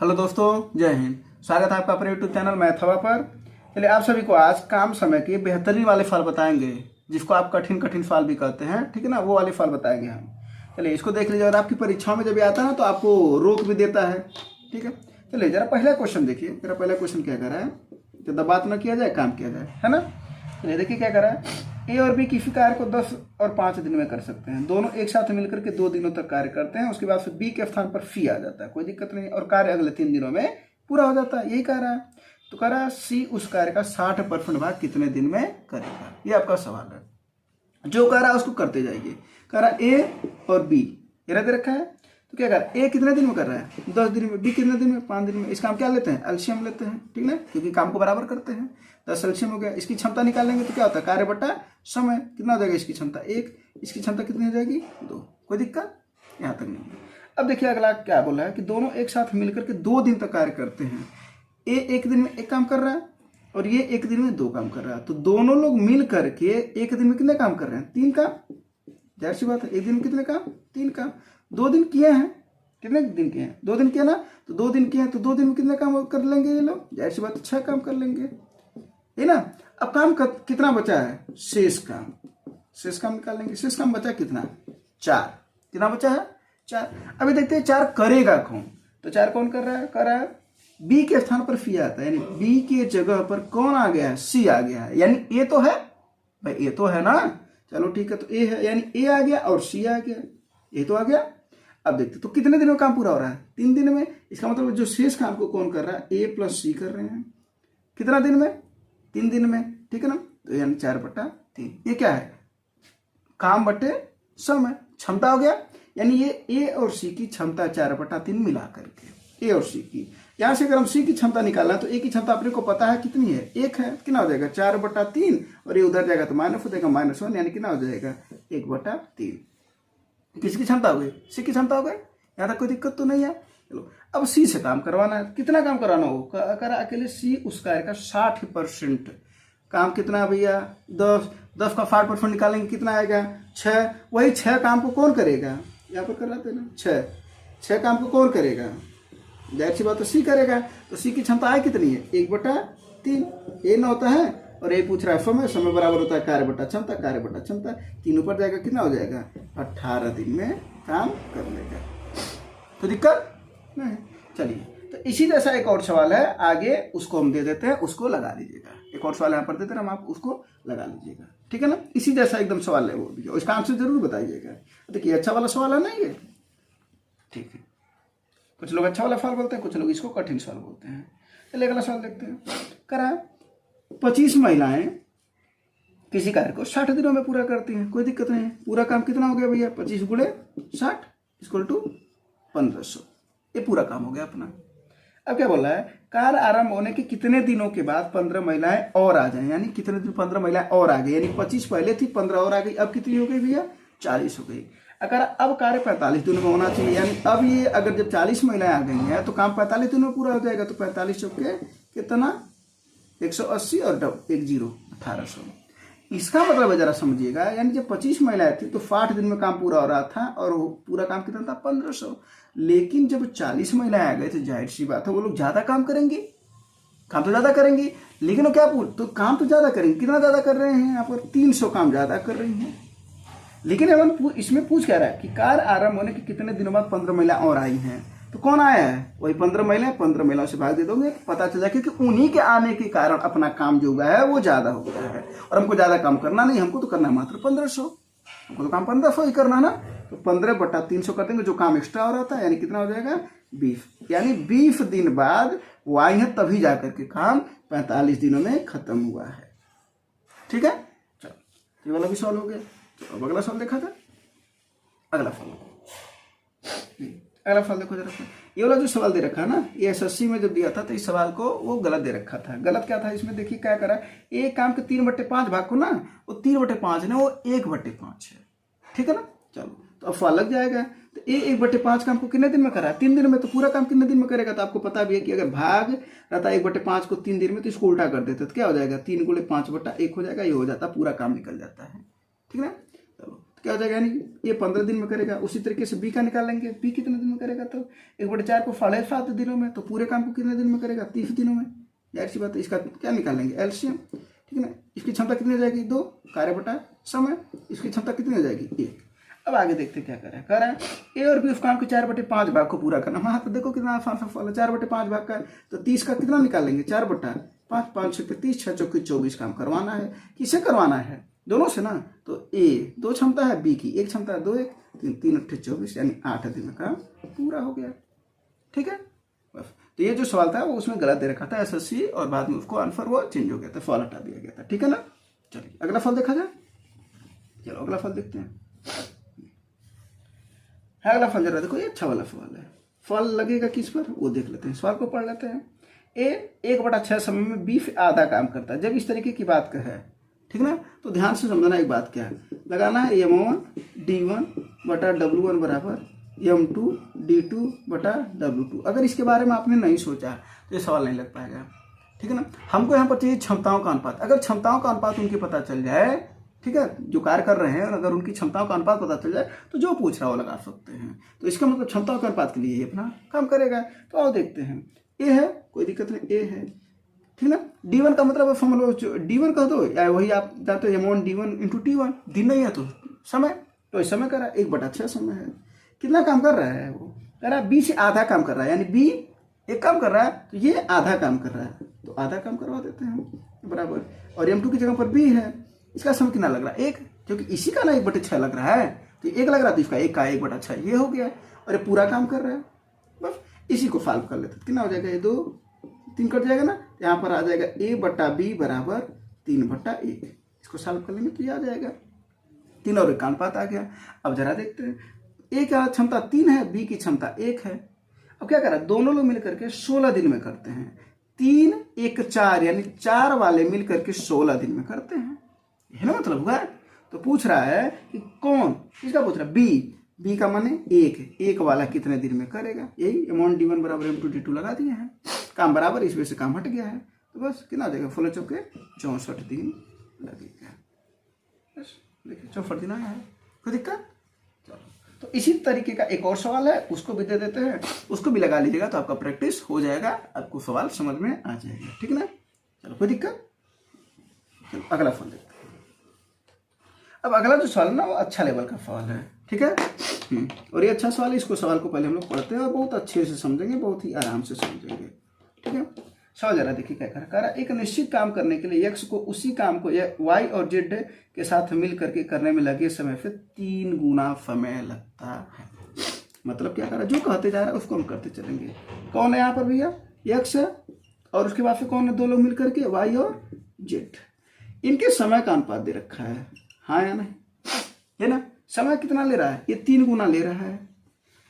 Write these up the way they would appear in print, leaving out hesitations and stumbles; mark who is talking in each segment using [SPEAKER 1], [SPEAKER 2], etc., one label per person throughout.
[SPEAKER 1] Hello दोस्तों, जय हिंद। स्वागत है आपका अपने यूट्यूब चैनल मैथ हवा पर। चलिए आप सभी को आज काम समय के बेहतरीन वाले फल बताएंगे, जिसको आप कठिन कठिन फल भी कहते हैं, ठीक है ना। वो वाले फल बताएंगे हम। चलिए इसको देख लीजिए। और आपकी परीक्षाओं में जब ये आता है ना तो आपको रोक भी देता है, ठीक है। चलिए जरा पहला क्वेश्चन देखिए। मेरा पहला क्वेश्चन क्या कर रहा है, ज़्यादा बात ना किया जाए, काम किया जाए, है ना। चलिए देखिए क्या कर रहा है। ए और बी किसी कार्य को 10 और 5 दिन में कर सकते हैं। दोनों एक साथ मिलकर के 2 दिनों तक कार्य करते हैं। उसके बाद फिर बी के स्थान पर सी आ जाता है, कोई दिक्कत नहीं, और कार्य अगले 3 दिनों में पूरा हो जाता है। यही कह रहा है। तो कह रहा है सी उस कार्य का 60% भाग कितने दिन में करेगा। ये आपका सवाल है। जो कह रहा है उसको करते जाइए। कह रहा है ए और बी ये रख रखा है। तो क्या कर रहा है, ए कितने दिन में कर रहा है, 10 दिन में। बी कितने दिन में, 5 दिन में। इसका हम क्या लेते हैं, एलसीएम लेते हैं, ठीक ना, क्योंकि काम को बराबर करते हैं। 10 एलसीएम हो गया। इसकी क्षमता निकालेंगे तो क्या होता है, कार्य बटा समय। कितना हो जाएगा, इसकी क्षमता 1, इसकी क्षमता कितनी हो जाएगी, 2। कोई दिक्कत यहाँ तक नहीं है। अब देखिए अगला क्या बोला है कि दोनों एक साथ मिलकर के 2 दिन तक कार्य करते हैं। ए एक दिन में एक काम कर रहा है और ये एक दिन में 2 काम कर रहा है। तो दोनों लोग मिल करके एक दिन में कितने काम कर रहे हैं, 3 काम। जाहिर सी बात है, एक दिन में कितने काम, 3 काम। 2 दिन किए हैं, कितने दिन किए हैं, 2 दिन किए ना। तो 2 दिन किए हैं तो 2 दिन में कितने काम कर लेंगे ये लोग, जाहिर सी बात है 6 काम कर लेंगे, है ना। अब काम कितना बचा है, शेष काम। शेष काम निकालेंगे। शेष काम बचा कितना, 4। कितना बचा है, 4। अभी देखते हैं 4 करेगा कौन। तो 4 कौन कर रहा है, कर रहा है बी के स्थान पर सी आता है, यानी बी के जगह पर कौन आ गया है, सी आ गया है। यानी ए तो है भाई, ए तो है ना। चलो ठीक है, तो ए है, यानी ए आ गया और सी आ गया, ए तो आ गया। अब देखते तो कितने दिनों में काम पूरा हो रहा है, 3 दिन में। इसका मतलब जो शेष काम को कौन कर रहा है, ए प्लस सी कर रहे हैं। कितना दिन में, 3 दिन में, ठीक है ना। तो यानी 4/3। ये क्या है, काम बटे समय, क्षमता हो गया। यानी ये ए और सी की क्षमता 4/3 मिला करके, ए और सी की। यहां से अगर हम सी की क्षमता निकालना तो ए की क्षमता अपने को पता है कितनी है, 1 है। कितना हो जाएगा, 4/3, और ये उधर जाएगा तो माइनस हो जाएगा, -1, यानी कितना हो जाएगा, 1/3। किसकी क्षमता हो गई, सी की क्षमता हो गई। यहाँ तक कोई दिक्कत तो नहीं है। चलो अब सी से काम करवाना है। कितना काम करवाना हो, करा अकेले सी उस कार्य का 60% काम। कितना है भैया, 10 का 60% निकालेंगे कितना आएगा, 6। वही 6 काम को कौन करेगा, यहाँ पर कर लेते हैं ना, 6 काम को कौन करेगा, जाहिर सी बात तो सी करेगा। तो सी की क्षमता है कितनी है, 1/3। ए न होता है और ये पूछ रहा है समय। समय बराबर होता है कार्य बटा क्षमता, कार्य बटा क्षमता। 3 ऊपर जाएगा, कितना हो जाएगा, 18 दिन में काम कर लेगा। तो दिक्कत नहीं। चलिए तो इसी जैसा एक और सवाल है आगे, उसको हम दे देते हैं, उसको लगा लीजिएगा। एक और सवाल यहाँ पर देते हैं हम, आप उसको लगा लीजिएगा, ठीक है ना। इसी जैसा एकदम सवाल है वो भी, उसका आंसर जरूर बताइएगा। देखिए अच्छा वाला सवाल है ना ये, ठीक है। कुछ लोग अच्छा वाला सवाल बोलते हैं, कुछ लोग इसको कठिन सवाल बोलते हैं। चलिए अगला सवाल देखते हैं। करा 25 महिलाएं किसी कार्य को 60 दिनों में पूरा करती हैं। कोई दिक्कत नहीं। पूरा काम कितना हो गया भैया, 25 × 60 = 1500। ये पूरा काम हो गया अपना। अब क्या बोला है, कार्य आरंभ होने के कितने दिनों के बाद 15 महिलाएं और आ जाएं। यानी कितने दिन 15 महिलाएं और आ गई, यानी 25 पहले थी, 15 और आ गई। अब कितनी हो गई भैया, 40 हो गई। अगर अब कार्य 45 दिनों में होना चाहिए, यानी अब ये अगर जब 40 महिलाएं आ गई हैं तो काम 45 दिनों में पूरा हो जाएगा। तो 45 चौके कितना, 180 और 10 1800। इसका मतलब जरा समझिएगा, यानी जब 25 महिलाएं थी तो 60 दिन में काम पूरा हो रहा था, और पूरा काम कितना था, 1500। लेकिन जब 40 महिलाएं आ गए तो जाहिर सी बात है वो लोग ज्यादा काम करेंगे, काम तो ज्यादा करेंगे। लेकिन वो क्या तो काम तो ज्यादा करेंगे। कितना ज्यादा कर रहे हैं, यहाँ पर 300 काम ज्यादा कर रही हैं। लेकिन इसमें पूछ क्या रहा है कि कार्य आरंभ होने के कितने दिनों बाद 15 महिला और आई हैं। तो कौन आया है, वही 15 महिलाएं। 15 महिलाओं से भाग दे दोगे, पता चल जाएगा कि उन्हीं के आने के कारण अपना काम जो हुआ है वो ज्यादा हो गया है। और हमको ज्यादा काम करना नहीं, हमको तो करना है मात्र 1500। हमको तो काम 1500 ही करना ना। तो 15/300 कर देंगे, जो काम एक्स्ट्रा हो रहा था, यानी कितना हो जाएगा, 20। यानी 20 दिन बाद वो आई है, तभी जाकर के काम 45 दिनों में खत्म हुआ है, ठीक है। चलो ये वाला भी सॉल्व हो गया। तो अब अगला सवाल देखा था। अगला सवाल देखो जरा। ये वाला जो सवाल दे रखा है ना, ये एसएससी में जब दिया था तो इस सवाल को वो गलत दे रखा था। गलत क्या था इसमें, देखिए क्या करा, एक काम के 3/5 भाग को ना, वो 3/5 ना, वो 1/5 है, ठीक है ना। चलो तो अब फल लग जाएगा। तो 1/5 काम को कितने दिन में करा है, 3 दिन में। तो पूरा काम कितने दिन में करेगा, तो आपको पता भी है कि अगर भाग रहता 1/5 को 3 दिन में तो इसको उल्टा कर देते तो क्या हो जाएगा, 3 × 5/1 हो जाएगा। ये हो जाता, पूरा काम निकल जाता है, ठीक है ना। चलो क्या हो जाएगा, यानी ये 15 दिन में करेगा। उसी तरीके से बी का निकालेंगे, बी कितने दिन में करेगा, तो 1/4 को 7.5 दिनों में, तो पूरे काम को कितने दिन में करेगा, 30 दिनों में। जाहिर सी बात है, इसका क्या निकालेंगे, एलसीएम, ठीक है ना। इसकी क्षमता कितनी हो जाएगी, 2 कार्य बटा समय, इसकी क्षमता कितनी हो जाएगी, 1। अब आगे देखते क्या कह रहा है ए और बी उस काम के 4/5 भाग को पूरा करना। हाँ तो देखो कितना आसान सा फॉल है, 4/5 भाग का, तो 30 का कितना निकालेंगे, 4/5, 5 6 30, 6 चौके 24 काम करवाना है। किसे करवाना है, दोनों से ना। तो ए 2 क्षमता है, बी की 1 क्षमता है, 2 1 3 3 8 24, यानी 8 दिन में काम पूरा हो गया। ठीक है, बस। तो ये जो सवाल था वो उसमें गलत दे रखा था एसएससी, और बाद में उसको आंसर वो चेंज हो गया था, फॉल हटा दिया गया था। ठीक है ना। चलिए अगला फल देखा जाए। चलो अगला फल देखते हैं। अगला फल जरा देखो, ये अच्छा वाला सवाल है। फल लगेगा किस पर, वो देख लेते हैं, सवाल को पढ़ लेते हैं। ए 1/6 समय में बी आधा काम करता है। जब इस तरीके की बात है, ठीक ना, तो ध्यान से समझना एक बात क्या है, लगाना है M1 D1 बटा W1 बराबर M2 D2 बटा W2। अगर इसके बारे में आपने नहीं सोचा तो ये सवाल नहीं लग पाएगा। ठीक है ना। हमको यहाँ पर चाहिए क्षमताओं का अनुपात। अगर क्षमताओं का अनुपात उनकी पता चल जाए, ठीक है, जो कार्य कर रहे हैं, और अगर उनकी क्षमताओं का अनुपात पता चल जाए तो जो पूछ रहा हो लगा सकते हैं। तो इसका मतलब क्षमताओं के अनुपात के लिए ये अपना काम करेगा। तो आओ देखते हैं। ए है, कोई दिक्कत नहीं, ए है, ठीक ना। D1 का मतलब फॉर्मूला D1 कह दो, या वही आप जानते हो M1 D1 इंटू T1। दिन नहीं है तो समय, तो इस समय कर रहा है, 1/6 समय है। कितना काम कर रहा है, वो कह रहा है बी से आधा काम कर रहा है, यानी बी एक काम कर रहा है तो ये आधा काम कर रहा है, तो आधा काम करवा देते हैं बराबर। और M2 की जगह पर बी है, इसका समय कितना लग रहा है, 1, क्योंकि इसी का ना 1/6 लग रहा है, तो 1 लग रहा है, तो इसका 1 का 1/6 ये हो गया, और ये पूरा काम कर रहा है। बस इसी को सॉल्व कर लेते हैं। कितना हो जाएगा, ये 2 3 कट जाएगा ना, यहाँ पर आ जाएगा A बटा B बराबर 3/1। इसको सॉल्व कर लेंगे तो ये आ जाएगा 3 और 1 का अनुपात आ गया। अब जरा देखते हैं, A का क्षमता 3 है, B की क्षमता 1 है। अब क्या करा, दोनों लोग मिलकर के 16 दिन में करते हैं। 3 1 4, यानी 4 वाले मिलकर के 16 दिन में करते हैं, है ना, मतलब हुआ। तो पूछ रहा है कि कौन, इसका पूछ रहा है बी का माने 1 वाला कितने दिन में करेगा। यही M1 D1 बराबर M2 D2 लगा दिए हैं, काम बराबर, इस वजह से काम हट गया है। तो बस कितना आ जाएगा, 16 चौके 64 दिन लगेगा। बस देखिए 64 दिन आया है, कोई दिक्कत। चलो, तो इसी तरीके का एक और सवाल है, उसको भी दे देते हैं, उसको भी लगा लीजिएगा तो आपका प्रैक्टिस हो जाएगा, आपको सवाल समझ में आ जाएगा। ठीक है ना। चलो कोई दिक्कत। चलो अगला फल देखते हैं। अब अगला जो सवाल है ना, वो अच्छा लेवल का सवाल है। ठीक है, और ये अच्छा सवाल है। इसको सवाल को पहले हम लोग पढ़ते हैं और बहुत अच्छे से समझेंगे, बहुत ही आराम से समझेंगे। ठीक है, सवाल जरा देखिए क्या कह रहा है। एक निश्चित काम करने के लिए x को उसी काम को y और z के साथ मिल करके करने में लगे समय से 3 गुना समय लगता है। मतलब क्या कर रहा है, जो कहते जा रहा है उसको हम करते चलेंगे। कौन है यहाँ पर भैया, x है, और उसके बाद से कौन है, 2 लोग मिल करके y और z। इनके समय का अनुपात दे रखा है, हाँ या नहीं, है ना। समय कितना ले रहा है, ये 3 गुना ले रहा है,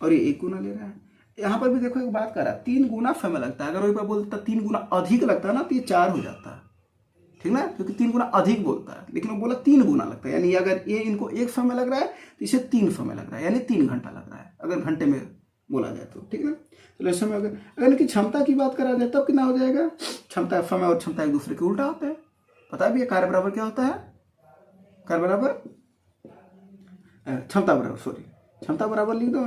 [SPEAKER 1] और ये 1 गुना ले रहा है। यहाँ पर भी देखो एक बात कर रहा है, 3 गुना समय लगता है। अगर वही पर बोलता 3 गुना अधिक लगता है ना, तो ये 4 हो जाता है, ठीक ना, क्योंकि 3 गुना अधिक बोलता है, लेकिन वो बोला 3 गुना लगता है। यानी अगर ये इनको 1 समय लग रहा है तो इसे 3 समय लग रहा है, यानी 3 घंटा लग रहा है, अगर घंटे में बोला जाए तो। ठीक ना। तो समय अगर इनकी क्षमता की बात करा जाए तब कितना हो जाएगा, क्षमता, समय और क्षमता एक दूसरे के उल्टा होता है। पता है भैया, कार्य बराबर क्या होता है, कार्य बराबर क्षमता बराबर, सॉरी, क्षमता बराबर लिख दो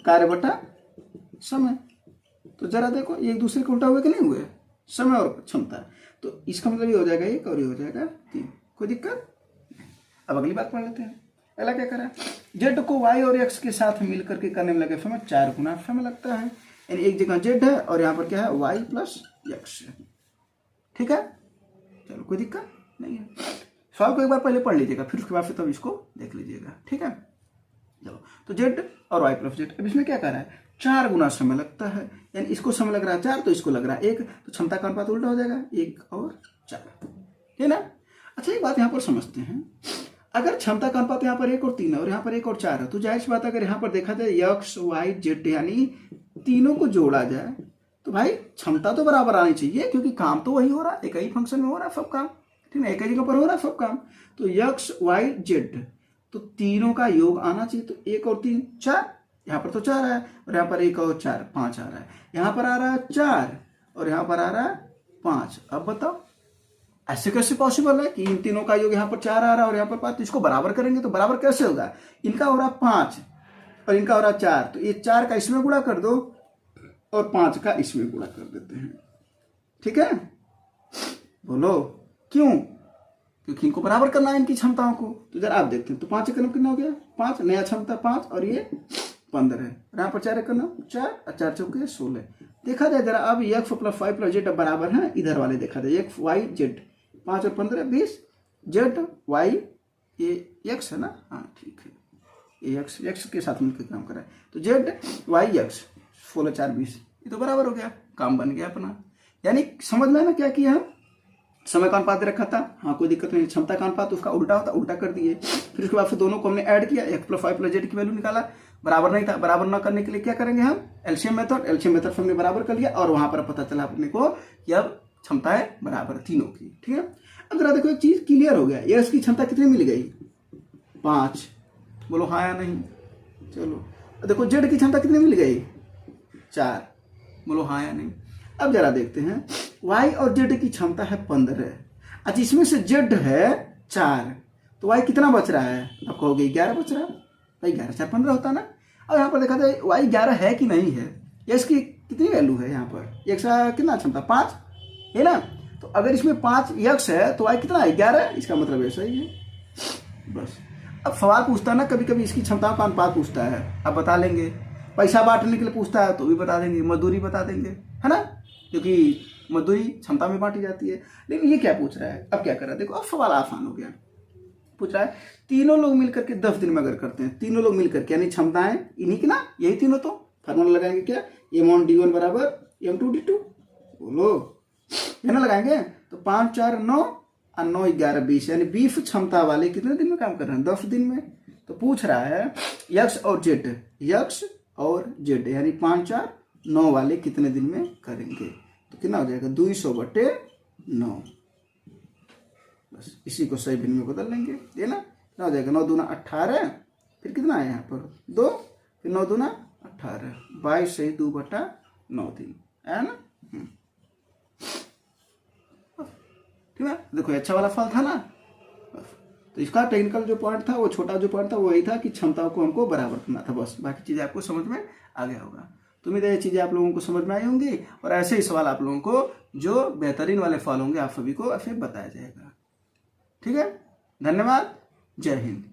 [SPEAKER 1] कार्य बटा समय। तो जरा देखो ये एक दूसरे के उल्टा हुए कि नहीं हुए, समय और क्षमता। तो इसका मतलब ये हो जाएगा 1 और ये हो जाएगा 3, कोई दिक्कत। अब अगली बात पढ़ लेते हैं। अगला क्या करा, जेड को y और x के साथ मिल करके करने में लगे समय 4 गुना समय लगता है। यानी एक जगह z है और यहाँ पर क्या है, y प्लस x है। ठीक है, चलो कोई दिक्कत नहीं है। सवाल को एक बार पहले पढ़ लीजिएगा, फिर उसके बाद से तब इसको देख लीजिएगा। ठीक है, चलो। तो z और y प्लस z, अब इसमें क्या कर रहा है, 4 गुना समय लगता है। यानी इसको समय लग रहा है 4, तो इसको लग रहा है 1, तो क्षमता का अनुपात उल्टा हो जाएगा, 1 और 4, है ना। अच्छा एक बात यहाँ पर समझते हैं, अगर क्षमता का अनुपात यहाँ पर 1 और 3 है और यहाँ पर 1 और 4 है, तो जाहिर सी बात अगर यहाँ पर देखा जाए x y z यानी तीनों को जोड़ा जाए तो भाई क्षमता तो बराबर आनी चाहिए, क्योंकि काम तो वही हो रहा है, एक ही फंक्शन में हो रहा है सब काम, ठीक है, एक ही जगह पर हो रहा है सब काम। तो x y z, तो तीनों का योग आना चाहिए। तो 1 और 3 4, यहाँ पर तो 4 है, और यहाँ पर 1 और 4 5 आ रहा है, यहाँ पर आ रहा है 4 और यहाँ पर आ रहा है 5। अब बताओ ऐसे कैसे पॉसिबल है कि इन तीनों का योग यहाँ पर 4 आ रहा है और यहाँ पर 5, तो इसको बराबर करेंगे तो बराबर कैसे होगा? इनका हो रहा 5 और इनका हो रहा 4, तो ये 4 का इसमें गुणा कर दो और 5 का इसमें गुणा कर देते हैं। ठीक है, बोलो क्यों? क्योंकि इनको बराबर करना है इनकी क्षमताओं को। तो जरा आप देखते हैं, तो 5 एकम कितना हो गया? 5, नया क्षमता 5 और ये 15 है। यहाँ पर 4 एकम 4 और 4 चौके 16। देखा जाए जरा अब x प्लस 5 प्लस जेड बराबर है इधर वाले, देखा जाए x y z 5 और 15 20, z y ये x है ना, हाँ ठीक है, ये x के साथ मिलकर काम कर रहा है, तो z y x 16 4 20, ये तो बराबर हो गया, काम बन गया अपना। यानी समझ में ना क्या किया हम? समय का अनुपात रखा था, हाँ कोई दिक्कत नहीं, क्षमता का अनुपात उसका उल्टा होता उल्टा कर दिए, फिर उसके बाद फिर दोनों को हमने ऐड किया, x प्लस 5 प्लस जेड की वैल्यू निकाला, बराबर नहीं था, बराबर न करने के लिए क्या करेंगे हम? एलसीएम मेथड हमने बराबर कर लिया और वहां पर पता चला अपने को कि अब क्षमताएं बराबर तीनों की। ठीक है, अब जरा देखो एक चीज क्लियर हो गया, यस की क्षमता कितनी मिल गई? 5, बोलो हाँ या नहीं? चलो देखो जेड की क्षमता कितनी मिल गई? 4, बोलो हाँ या नहीं? अब जरा देखते हैं, y और z की क्षमता है 15, अच्छा इसमें से z है 4, तो y कितना बच रहा है? अब कहोगे 11 बच रहा है, भाई 11 4 15 होता ना। अब यहाँ पर देखा जाए y 11 है कि नहीं है, या इसकी कितनी वैल्यू है? यहाँ पर x का कितना क्षमता? 5 है ना, तो अगर इसमें 5 x है तो y कितना है? 11, इसका मतलब ऐसा ही है बस। अब सवाल पूछता है ना कभी कभी इसकी क्षमताओं का अनुपात पूछता है, अब बता लेंगे, पैसा बांटने के लिए पूछता है तो भी बता देंगे, मजदूरी बता देंगे, है ना, क्योंकि मजदूरी क्षमता में बांटी जाती है। लेकिन ये क्या पूछ रहा है? अब क्या कर रहा है? देखो अब सवाल आसान हो गया, पूछ रहा है तीनों लोग मिलकर के 10 दिन में अगर करते हैं, तीनों लोग मिलकर के, यानी क्षमताएं इन्हीं की ना, यही तीनों, तो फार्मूला लगाएंगे क्या? m1d1 बराबर m2d2, बोलो है ना, लगाएंगे तो 5 4 9 और 9 11 20, यानी 20 क्षमता वाले कितने दिन में काम कर रहे हैं? 10 दिन में। तो पूछ रहा है यक्स और जेड यानी 5 4 9 वाले कितने दिन में करेंगे? तो कितना हो जाएगा? 200/9, बस इसी को सही भिन्न में बदल लेंगे, ये ना, कितना हो जाएगा? 9 दूना 18, फिर कितना है यहाँ पर 2, फिर 9 दूना 18, 22 से 2/9 दिन, है ना। ठीक है, देखो अच्छा वाला फल था ना। तो इसका टेक्निकल जो पॉइंट था, वो छोटा जो पॉइंट था वो यही था कि क्षमताओं को हमको बराबर करना था, बस बाकी चीजें आपको समझ में आ गया होगा। तो उम्मीद है ये चीजें आप लोगों को समझ में आई होंगी, और ऐसे ही सवाल आप लोगों को जो बेहतरीन वाले फल होंगे आप सभी को ऐसे बताया जाएगा। ठीक है, धन्यवाद, जय हिंद।